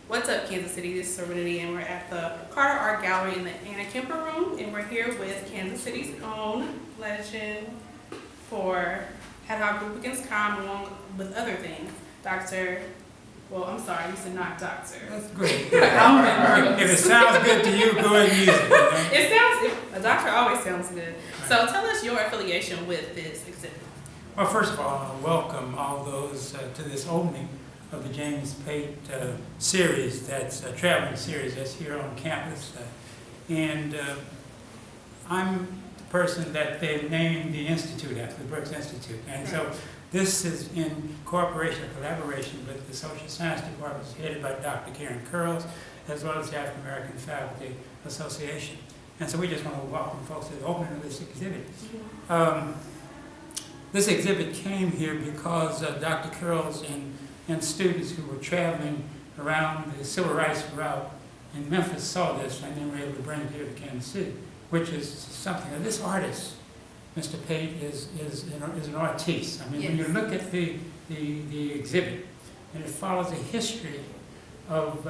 What's up, Kansas City? This is Serenity, and we're at the Carter Art Gallery in the Anna Kemper Room, and we're here with Kansas City's own legend for Ad Hoc Group Against Crime, along with other things, Dr. Well, I'm sorry, you said not doctor. That's great. Alvin Brooks. If it sounds good to you, go ahead and use it. It sounds, a doctor always sounds good. So tell us your affiliation with this exhibit. Well, first of all, I want to welcome all those to this opening of the James Pate series, that's a traveling series that's here on campus. And I'm the person that they named the Institute after, the Brooks Institute. And so this is in cooperation, collaboration with the Social Science Department, headed by Dr. Killin Kin, as well as the African American Faculty Association. And so we just want to welcome folks to the opening of this exhibit. This exhibit came here because Dr. Curls and students who were traveling around the civil rights route in Memphis saw this and then were able to bring it here to Kansas City, which is something that this artist, Mr. Pate, is an artiste. I mean, when you look at the exhibit, and it follows a history of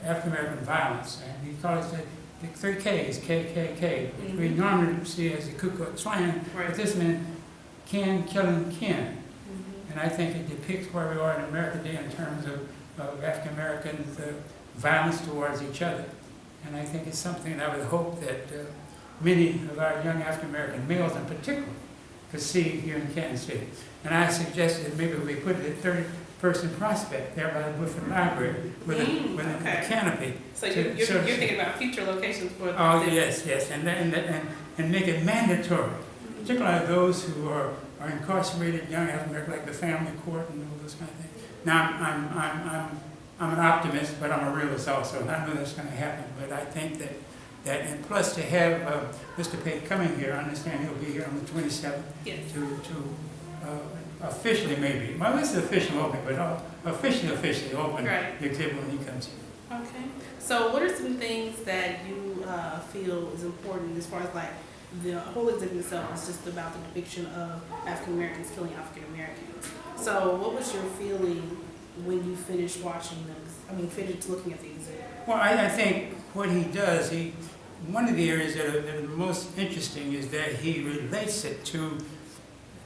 African American violence, and he calls it the 3 Ks, KKK, which we normally see as the Ku Klux Klan, but this meant Killin Kin. And I think it depicts where we are in America today in terms of African Americans' violence towards each other. And I think it's something that I would hope that many of our young African American males in particular could see here in Kansas City. And I suggested that maybe we put it at 30th Prospect there by the Woodford Library with a canopy. So you're thinking about future locations for the Oh, yes, and make it mandatory, particularly those who are incarcerated young African Americans, like the family court and all those kind of things. Now, I'm an optimist, but I'm a realist also, and I know that's going to happen. But I think that and plus to have Mr. Pate coming here, I understand he'll be here on the 27th to officially maybe, well, this is official opening, but officially open the exhibit when he comes here. Okay. So what are some things that you feel is important as far as like the whole exhibit itself is just about the depiction of African Americans killing African Americans. So what was your feeling when you finished watching finished looking at the exhibit? Well, I think what he does, one of the areas that are most interesting is that he relates it to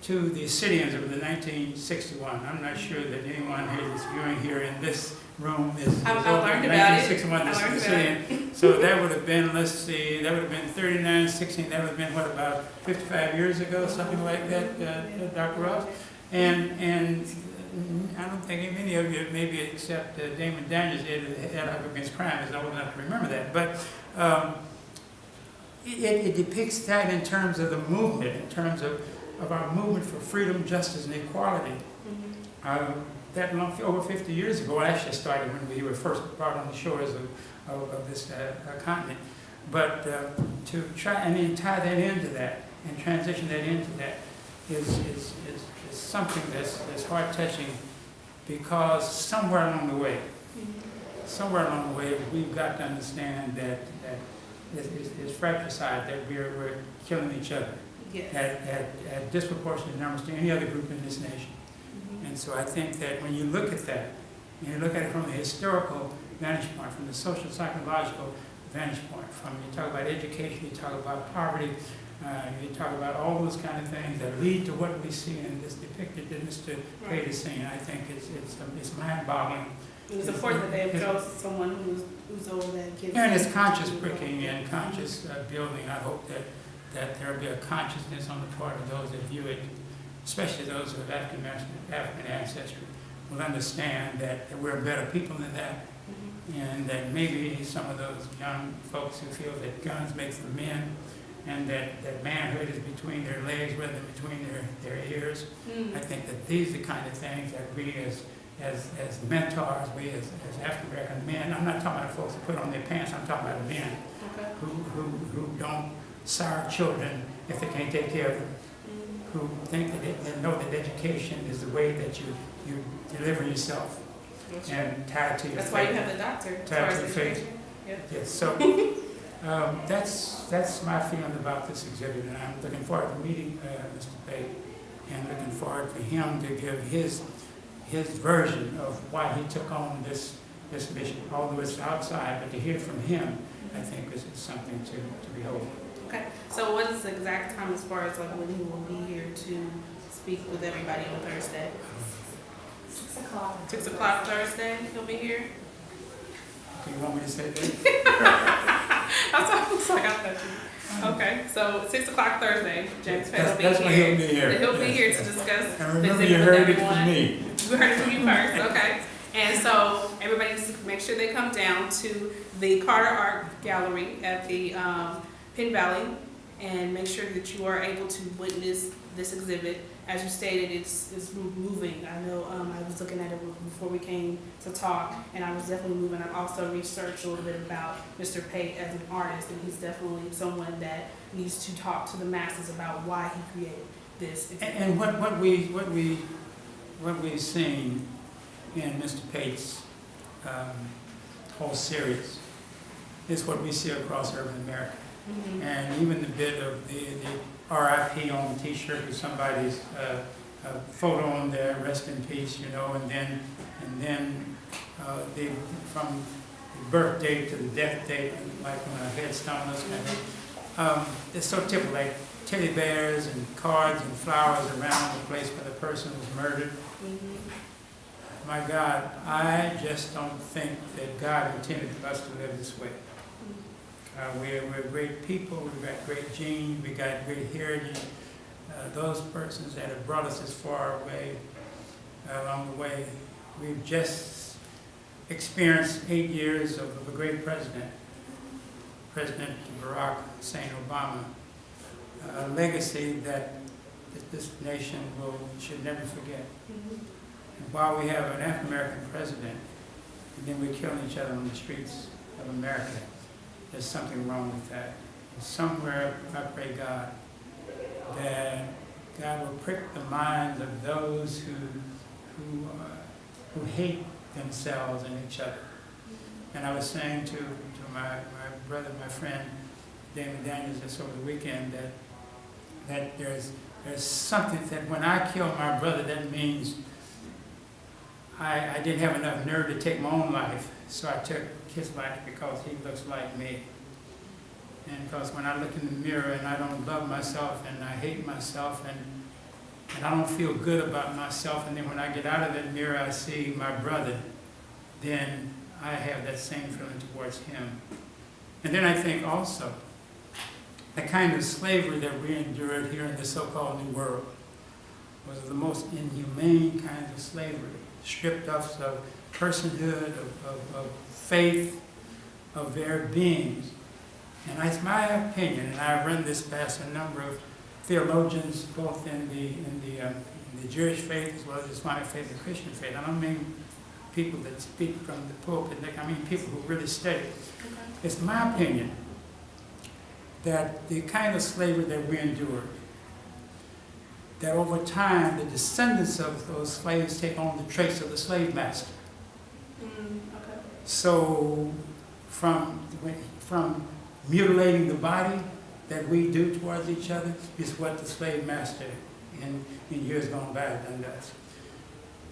the sit-ins of the 1961. I'm not sure that anyone who is viewing here in this room is I learned about 1961 sit-in. So that would have been, let's see, that would have been 39, 16, that would have been, what, about 55 years ago, something like that, Dr. Ross? And I don't think many of you, maybe except Damon Daniels, Ad Hoc Against Crime, is old enough to remember that. But it depicts that in terms of the movement, in terms of our movement for freedom, justice, and equality. That over 50 years ago, it actually started when we were first brought on the shores of this continent. But to try and then tie that into that and transition that into that is something that's heart-touching, because somewhere along the way, we've got to understand that it's fratricide, that we're killing each other at disproportionate numbers to any other group in this nation. And so I think that when you look at that, and you look at it from the historical vantage point, from the social psychological vantage point, you talk about education, you talk about poverty, you talk about all those kind of things that lead to what we see in this depicted that Mr. Pate is seeing. I think it's mind-boggling. It's important that they approach someone who's old and kids. And it's conscious pricking and conscious building. I hope that there will be a consciousness on the part of those that view it, especially those who have African ancestry, will understand that we're better people than that, and that maybe some of those young folks who feel that guns make them men, and that manhood is between their legs rather than between their ears. I think that these are the kind of things that we as mentors, we as African American men, I'm not talking about folks who put on their pants, I'm talking about men who don't sire children if they can't take care of them, who think that they know that education is the way that you deliver yourself and tied to your faith. That's faith. why you have the doctor. Tied to your faith. Yes, so that's my feeling about this exhibit, and I'm looking forward to meeting Mr. Pate, and looking forward for him to give his version of why he took on this this mission, although it's outside, but to hear from him, I think is something to behold. Okay, so what is the exact time as far as like when he will be here to speak with everybody on Thursday? 6 o'clock. 6 o'clock Thursday, he'll be here? Do you want me to say that? That's what it looks like, I thought you. Okay, so 6 o'clock Thursday, James Pate will be That's here. when he'll be here. And he'll be Yes, here yes. to discuss And the remember, exhibit you with heard it everyone. from me. You heard it from you first, okay. And so everybody needs to make sure they come down to the Carter Art Gallery at the Penn Valley and make sure that you are able to witness this exhibit. As you stated, it's moving. I know I was looking at it before we came to talk, and I was definitely moving. I've also researched a little bit about Mr. Pate as an artist, and he's definitely someone that needs to talk to the masses about why he created this exhibit. And what we've seen in Mr. Pate's whole series is what we see across urban America. Mhm. And even the bit of the RIP on the T-shirt with somebody's photo on there, rest in peace, you know, and then the from the birth date to the death date, like on a headstone, those kind of things. It's so typical, like teddy bears and cards and flowers around the place where the person was murdered. Mhm. My God, I just don't think that God intended for us to live this way. We're great people, we've got great genes, we got great heritage. Those persons that have brought us as far away along the way, we've just experienced 8 years of a great president, President Barack Hussein Obama, a legacy that this nation should never forget. Mhm. And while we have an African American president, and then we're killing each other on the streets of America, there's something wrong with that. And somewhere, I pray God, that God will prick the minds of those who hate themselves and each other. And I was saying to my brother, my friend, Damon Daniels, just over the weekend, that there's something that when I kill my brother, that means I didn't have enough nerve to take my own life, so I took his life because he looks like me. And because when I look in the mirror and I don't love myself and I hate myself and I don't feel good about myself, and then when I get out of that mirror I see my brother, then I have that same feeling towards him. And then I think also, the kind of slavery that we endured here in the so-called New World was the most inhumane kinds of slavery, stripped us of personhood, of faith, of their beings. And it's my opinion, and I've run this past a number of theologians, both in the Jewish faith as well as the Islamic faith and Christian faith. I don't mean people that speak from the pulpit, I mean people who really study. Okay. It's my opinion that the kind of slavery that we endured, that over time the descendants of those slaves take on the traits of the slave master. Okay. So from mutilating the body that we do towards each other is what the slave master in years gone by has done to us.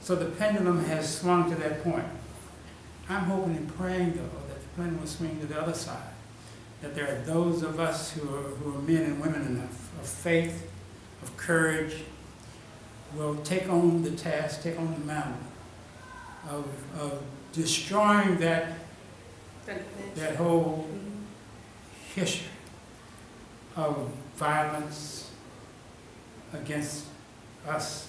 So the pendulum has swung to that point. I'm hoping and praying, though, that the pendulum will swing to the other side, that there are those of us who are men and women enough, of faith, of courage, will take on the task, take on the mantle of destroying that whole history of violence against us,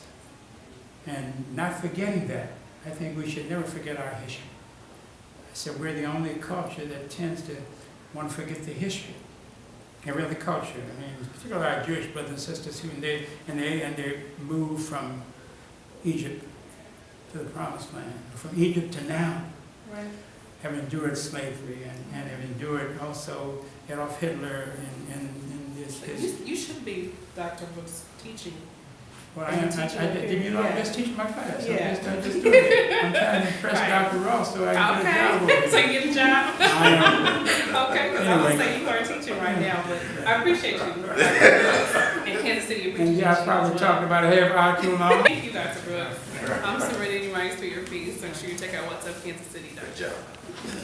and not forgetting that. I think we should never forget our history. I said we're the only culture that tends to want to forget the history. Every other culture, I mean, particularly our Jewish brothers and sisters, who they moved from Egypt to the Promised Land, from Egypt to now, Right. have endured slavery and have endured also Adolf Hitler and his. You should be Dr. Brooks teaching. Well, I did, you know, I just teach my class. Yeah. I'm just doing it. I'm trying to impress Right. Dr. Ross so I can get a job over Okay, so here. you get a job? I am. Okay, because I would Anyway. say you are teaching right now, but I appreciate you. And Kansas City appreciates And you yeah, I as probably well. talked about a half hour too long. Thank you, Dr. Brooks. I'm Serenity, my nice to your piece. Make sure you check out what's up kansas city.com.